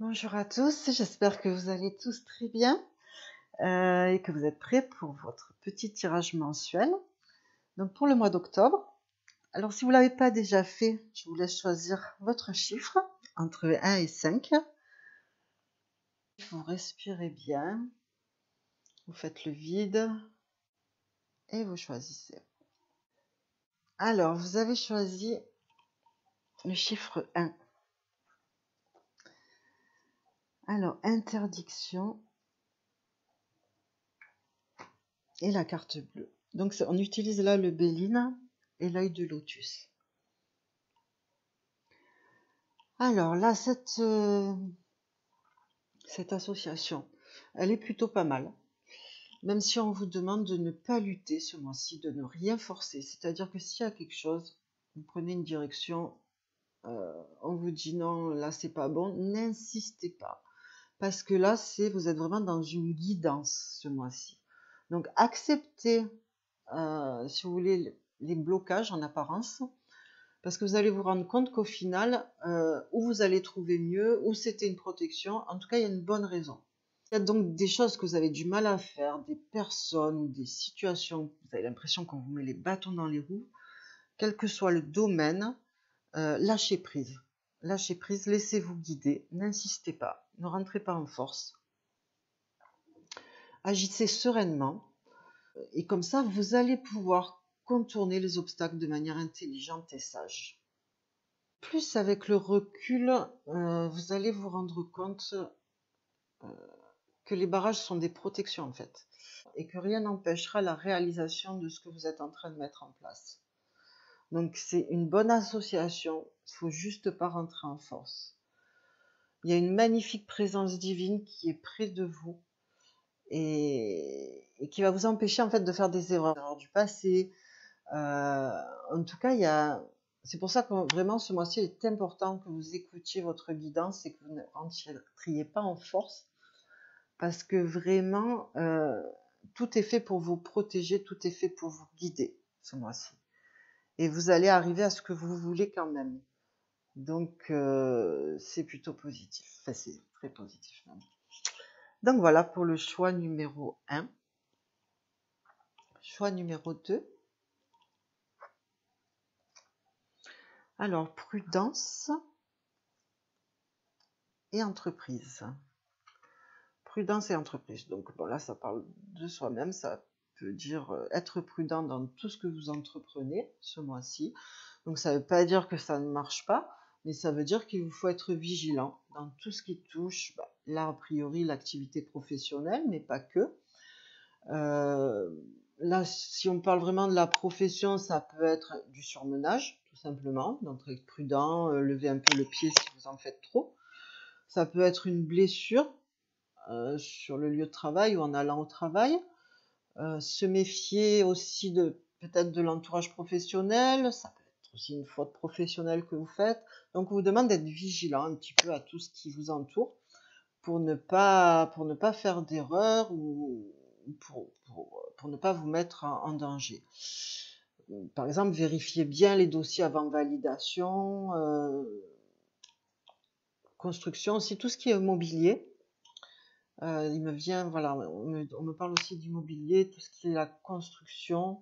Bonjour à tous, j'espère que vous allez tous très bien et que vous êtes prêts pour votre petit tirage mensuel. Donc pour le mois d'octobre, alors si vous ne l'avez pas déjà fait, je vous laisse choisir votre chiffre entre 1 et 5. Vous respirez bien, vous faites le vide et vous choisissez. Alors vous avez choisi le chiffre 1. Alors interdiction et la carte bleue. Donc on utilise là le Béline et l'œil de lotus. Alors là, cette association, elle est plutôt pas mal. Même si on vous demande de ne pas lutter ce mois-ci, de ne rien forcer. C'est-à-dire que s'il y a quelque chose, vous prenez une direction, on vous dit non, là c'est pas bon, n'insistez pas. Parce que là, vous êtes vraiment dans une guidance ce mois-ci. Donc acceptez, si vous voulez, les blocages en apparence. Parce que vous allez vous rendre compte qu'au final, où vous allez trouver mieux, où c'était une protection, en tout cas, il y a une bonne raison. Il y a donc des choses que vous avez du mal à faire, des personnes, des situations, vous avez l'impression qu'on vous met les bâtons dans les roues, quel que soit le domaine, lâchez prise. Lâchez prise, laissez-vous guider, n'insistez pas, ne rentrez pas en force. Agissez sereinement, et comme ça, vous allez pouvoir contourner les obstacles de manière intelligente et sage. Plus avec le recul, vous allez vous rendre compte que les barrages sont des protections en fait, et que rien n'empêchera la réalisation de ce que vous êtes en train de mettre en place. Donc c'est une bonne association, il ne faut juste pas rentrer en force. Il y a une magnifique présence divine qui est près de vous et qui va vous empêcher en fait de faire des erreurs du passé. En tout cas, c'est pour ça que vraiment ce mois-ci il est important que vous écoutiez votre guidance et que vous ne rentriez pas en force, parce que vraiment tout est fait pour vous protéger, tout est fait pour vous guider ce mois-ci. Et vous allez arriver à ce que vous voulez quand même. Donc c'est plutôt positif, enfin c'est très positif même. Donc voilà pour le choix numéro 1. Choix numéro 2. Alors, prudence et entreprise. Prudence et entreprise. Donc bon, là, ça parle de soi-même. Ça peut dire être prudent dans tout ce que vous entreprenez ce mois-ci. Donc ça ne veut pas dire que ça ne marche pas, mais ça veut dire qu'il vous faut être vigilant dans tout ce qui touche, là, a priori, l'activité professionnelle, mais pas que. Là, si on parle vraiment de la profession, ça peut être du surmenage, tout simplement. Donc être prudent, lever un peu le pied si vous en faites trop. Ça peut être une blessure sur le lieu de travail ou en allant au travail. Se méfier aussi peut-être de l'entourage professionnel. Ça peut être aussi une faute professionnelle que vous faites. Donc on vous demande d'être vigilant un petit peu à tout ce qui vous entoure pour ne pas faire d'erreur ou pour ne pas vous mettre en danger. Par exemple, vérifiez bien les dossiers avant validation, construction, aussi tout ce qui est mobilier. Il me vient, voilà, on me parle aussi d'immobilier, tout ce qui est la construction,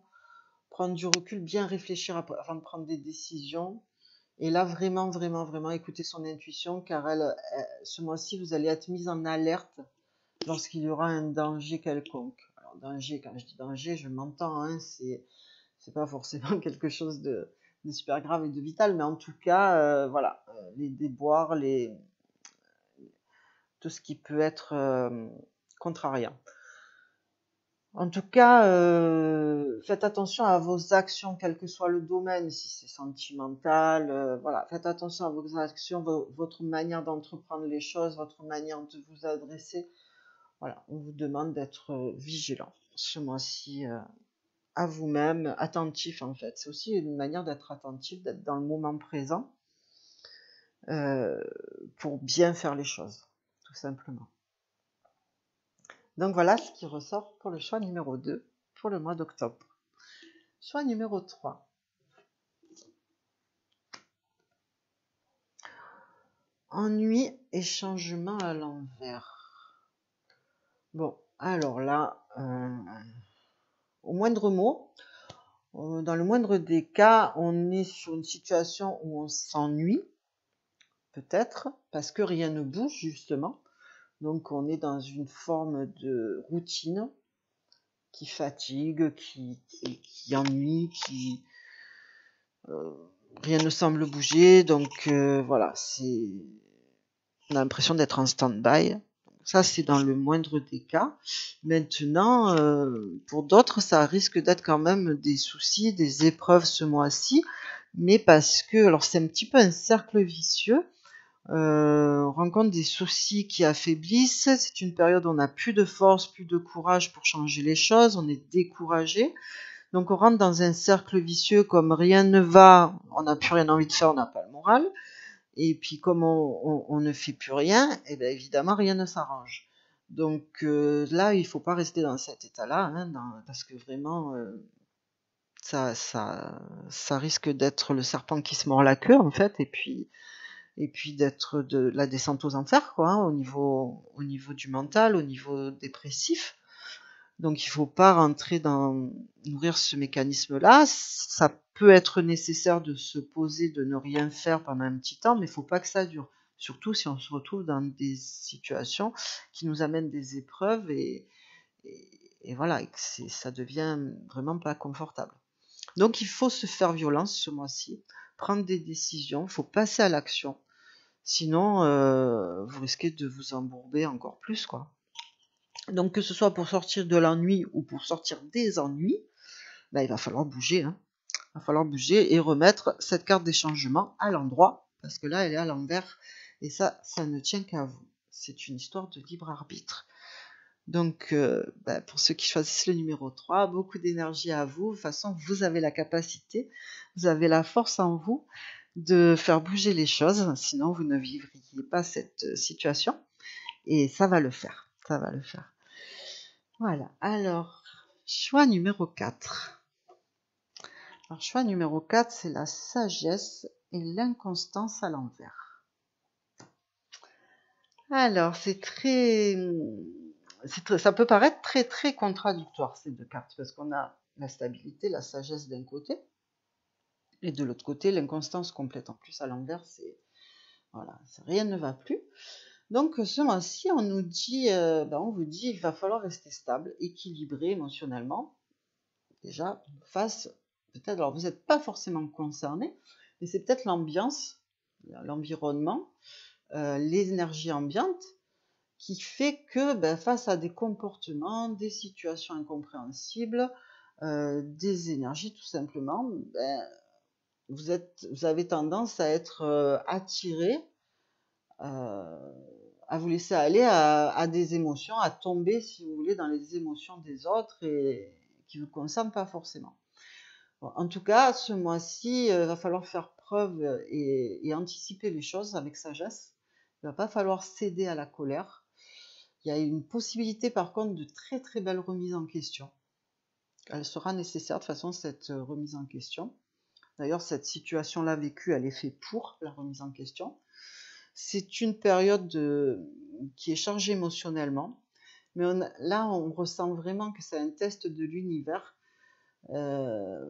prendre du recul, bien réfléchir avant de prendre des décisions. Et là, vraiment, vraiment, vraiment, écoutez son intuition, car ce mois-ci, vous allez être mis en alerte lorsqu'il y aura un danger quelconque. Alors, danger, quand je dis danger, je m'entends, hein, c'est pas forcément quelque chose de super grave et de vital, mais en tout cas, voilà, les déboires, tout ce qui peut être contrariant. En tout cas, faites attention à vos actions, quel que soit le domaine, si c'est sentimental, voilà, faites attention à vos actions, votre manière d'entreprendre les choses, votre manière de vous adresser. Voilà, on vous demande d'être vigilant ce mois-ci à vous-même, attentif en fait. C'est aussi une manière d'être attentif, d'être dans le moment présent pour bien faire les choses, tout simplement. Donc voilà ce qui ressort pour le choix numéro 2 pour le mois d'octobre. Choix numéro 3. ennui et changement à l'envers. Bon, alors là, au moindre mot, dans le moindre des cas, on est sur une situation où on s'ennuie, peut-être, parce que rien ne bouge, justement. Donc on est dans une forme de routine qui fatigue, qui ennuie, rien ne semble bouger. Donc voilà, on a l'impression d'être en stand-by. Ça, c'est dans le moindre des cas. Maintenant, pour d'autres, ça risque d'être quand même des soucis, des épreuves ce mois-ci, mais parce que, alors c'est un petit peu un cercle vicieux. On rencontre des soucis qui affaiblissent. C'est une période où on n'a plus de force, plus de courage pour changer les choses. On est découragé. Donc on rentre dans un cercle vicieux comme rien ne va, on n'a plus rien envie de faire, on n'a pas le moral. Et puis comme on ne fait plus rien, et bien évidemment rien ne s'arrange. Donc là, il faut pas rester dans cet état-là, hein, parce que vraiment, ça risque d'être le serpent qui se mord la queue en fait, et puis d'être de la descente aux enfers, quoi, hein, au niveau du mental, au niveau dépressif. Donc il faut pas rentrer dans nourrir ce mécanisme-là. Ça peut être nécessaire de se poser, de ne rien faire pendant un petit temps, mais il faut pas que ça dure. Surtout si on se retrouve dans des situations qui nous amènent des épreuves et voilà, et que ça devient vraiment pas confortable. Donc il faut se faire violence ce mois-ci, prendre des décisions, il faut passer à l'action. Sinon, vous risquez de vous embourber encore plus, quoi. Donc que ce soit pour sortir de l'ennui ou pour sortir des ennuis, ben, il va falloir bouger. Hein. Il va falloir bouger et remettre cette carte des changements à l'endroit, parce que là, elle est à l'envers. Et ça ne tient qu'à vous. C'est une histoire de libre arbitre. Donc, ben, pour ceux qui choisissent le numéro 3, beaucoup d'énergie à vous. De toute façon, vous avez la capacité, vous avez la force en vous de faire bouger les choses. Sinon, vous ne vivriez pas cette situation. Et ça va le faire. Ça va le faire. Voilà, alors, choix numéro 4. Alors, choix numéro 4, c'est la sagesse et l'inconstance à l'envers. Alors, ça peut paraître très, très contradictoire, ces deux cartes, parce qu'on a la stabilité, la sagesse d'un côté, et de l'autre côté, l'inconstance complète. En plus, à l'envers, voilà, rien ne va plus. Donc, ce mois-ci, on vous dit, il va falloir rester stable, équilibré émotionnellement, déjà, peut-être, alors vous n'êtes pas forcément concerné, mais c'est peut-être l'ambiance, l'environnement, les énergies ambiantes, qui fait que face à des comportements, des situations incompréhensibles, des énergies tout simplement, vous avez tendance à être attiré, à vous laisser aller à des émotions, à tomber, si vous voulez, dans les émotions des autres et qui ne vous concernent pas forcément. Bon, en tout cas, ce mois-ci, va falloir faire preuve et anticiper les choses avec sagesse. Il va pas falloir céder à la colère. Il y a une possibilité, par contre, de très très belle remise en question. Elle sera nécessaire, de toute façon, cette remise en question. D'ailleurs, cette situation-là vécue, elle est faite pour la remise en question. C'est une période qui est chargée émotionnellement, mais là, on ressent vraiment que c'est un test de l'univers. En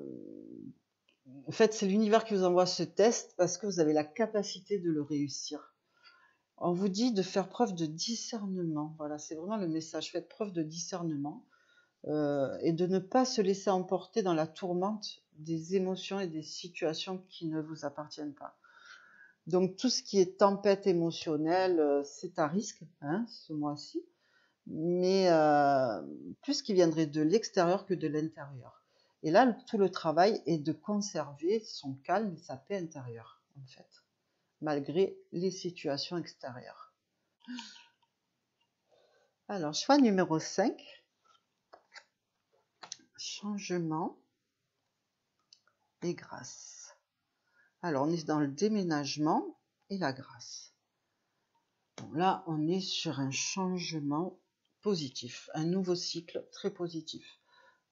fait, c'est l'univers qui vous envoie ce test parce que vous avez la capacité de le réussir. On vous dit de faire preuve de discernement. Voilà, c'est vraiment le message. Faites preuve de discernement et de ne pas se laisser emporter dans la tourmente des émotions et des situations qui ne vous appartiennent pas. Donc, tout ce qui est tempête émotionnelle, c'est à risque, hein, ce mois-ci, mais plus qui viendrait de l'extérieur que de l'intérieur. Et là, tout le travail est de conserver son calme et sa paix intérieure, en fait, malgré les situations extérieures. Alors, choix numéro 5, changement et grâce. Alors, on est dans le déménagement et la grâce. Bon, là, on est sur un changement positif, un nouveau cycle très positif.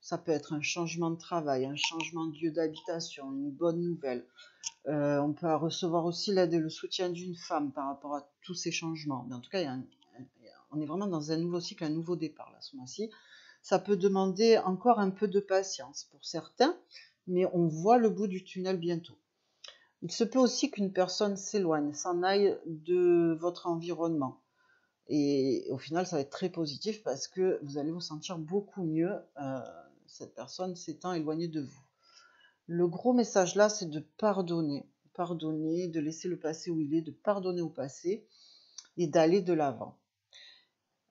Ça peut être un changement de travail, un changement de lieu d'habitation, une bonne nouvelle. On peut recevoir aussi l'aide et le soutien d'une femme par rapport à tous ces changements. Mais en tout cas, on est vraiment dans un nouveau cycle, un nouveau départ là, ce mois-ci. Ça peut demander encore un peu de patience pour certains, mais on voit le bout du tunnel bientôt. Il se peut aussi qu'une personne s'éloigne, s'en aille de votre environnement. Et au final, ça va être très positif parce que vous allez vous sentir beaucoup mieux, cette personne s'étant éloignée de vous. Le gros message là, c'est de pardonner. Pardonner, de laisser le passé où il est, de pardonner au passé et d'aller de l'avant.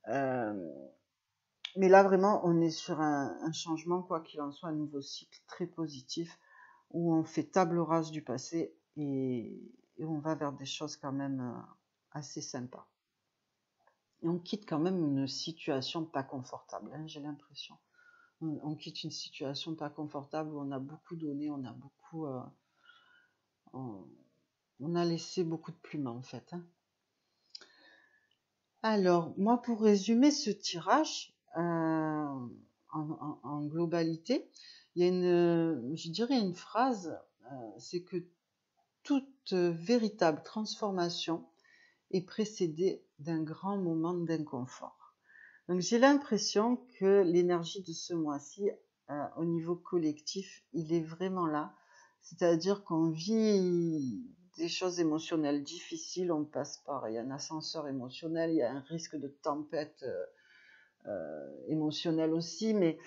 Mais là, vraiment, on est sur un changement, quoi qu'il en soit, un nouveau cycle très positif où on fait table rase du passé et on va vers des choses quand même assez sympas. Et on quitte quand même une situation pas confortable, hein, j'ai l'impression. On quitte une situation pas confortable où on a beaucoup donné, on a beaucoup... on a laissé beaucoup de plumes en fait. Hein. Alors, moi pour résumer ce tirage en globalité, il y a je dirais une phrase, c'est que toute véritable transformation est précédée d'un grand moment d'inconfort. Donc j'ai l'impression que l'énergie de ce mois-ci, au niveau collectif, il est vraiment là. C'est-à-dire qu'on vit des choses émotionnelles difficiles, on passe par, il y a un ascenseur émotionnel, il y a un risque de tempête émotionnelle aussi, mais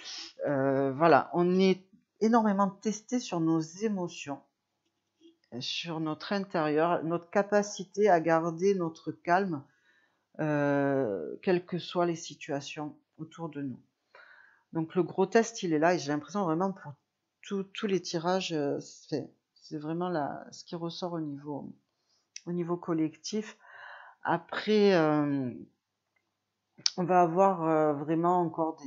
voilà, on est énormément testé sur nos émotions, sur notre intérieur, notre capacité à garder notre calme, quelles que soient les situations autour de nous. Donc le gros test, il est là et j'ai l'impression vraiment pour tous les tirages, c'est vraiment ce qui ressort au niveau collectif. Après, on va avoir vraiment encore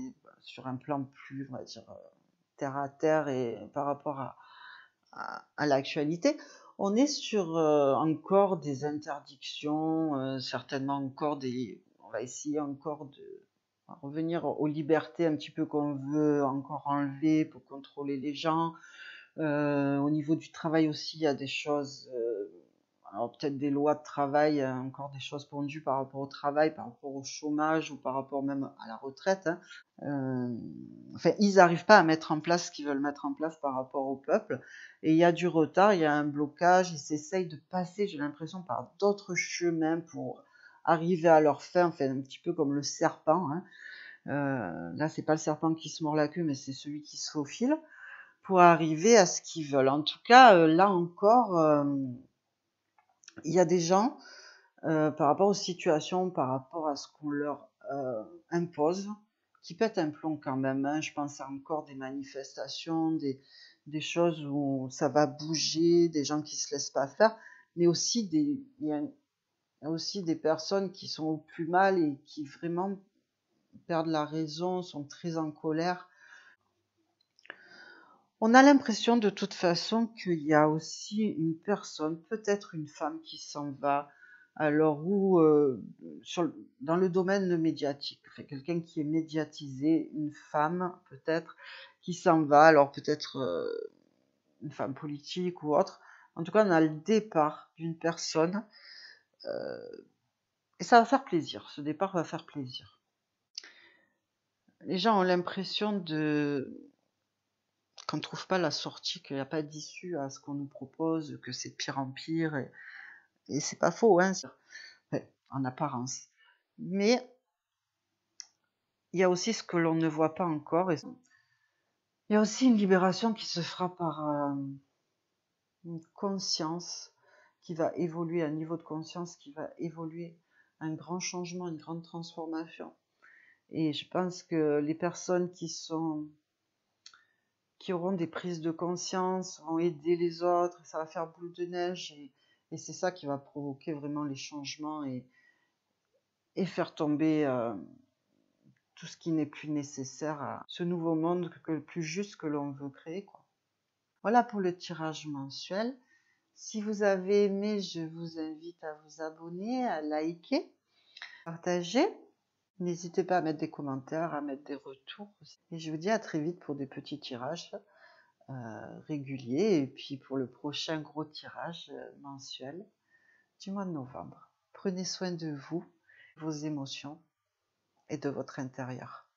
sur un plan plus, on va dire, terre à terre et par rapport à l'actualité, on est sur encore des interdictions, certainement encore on va essayer encore de revenir aux libertés un petit peu qu'on veut encore enlever pour contrôler les gens. Au niveau du travail aussi, il y a des choses, alors peut-être des lois de travail, encore des choses pendues par rapport au travail, par rapport au chômage ou par rapport même à la retraite. Hein. Enfin, ils n'arrivent pas à mettre en place ce qu'ils veulent mettre en place par rapport au peuple. Et il y a du retard, il y a un blocage, ils s'essayent de passer, j'ai l'impression, par d'autres chemins pour arriver à leur fin, enfin, un petit peu comme le serpent. Hein. Là, c'est pas le serpent qui se mord la queue, mais c'est celui qui se faufile pour arriver à ce qu'ils veulent. En tout cas, là encore, il y a des gens, par rapport aux situations, par rapport à ce qu'on leur impose, qui pètent un plomb quand même. Hein. Je pense à encore des manifestations, des choses où ça va bouger, des gens qui se laissent pas faire, mais aussi il y a aussi des personnes qui sont au plus mal et qui vraiment perdent la raison, sont très en colère. On a l'impression de toute façon qu'il y a aussi une personne, peut-être une femme qui s'en va, alors où dans le domaine médiatique, enfin, quelqu'un qui est médiatisé, une femme peut-être qui s'en va, alors peut-être une femme politique ou autre. En tout cas, on a le départ d'une personne et ça va faire plaisir. Ce départ va faire plaisir. Les gens ont l'impression qu'on ne trouve pas la sortie, qu'il n'y a pas d'issue à ce qu'on nous propose, que c'est de pire en pire. Et c'est pas faux, hein, en apparence. Mais il y a aussi ce que l'on ne voit pas encore. Il y a aussi une libération qui se fera par une conscience qui va évoluer, un niveau de conscience qui va évoluer, un grand changement, une grande transformation. Et je pense que les personnes qui auront des prises de conscience vont aider les autres, ça va faire boule de neige et c'est ça qui va provoquer vraiment les changements et faire tomber tout ce qui n'est plus nécessaire à ce nouveau monde plus juste que l'on veut créer, quoi. Voilà pour le tirage mensuel. Si vous avez aimé, je vous invite à vous abonner, à liker, partager. N'hésitez pas à mettre des commentaires, à mettre des retours. Et je vous dis à très vite pour des petits tirages réguliers. Et puis pour le prochain gros tirage mensuel du mois de novembre. Prenez soin de vous, vos émotions et de votre intérieur.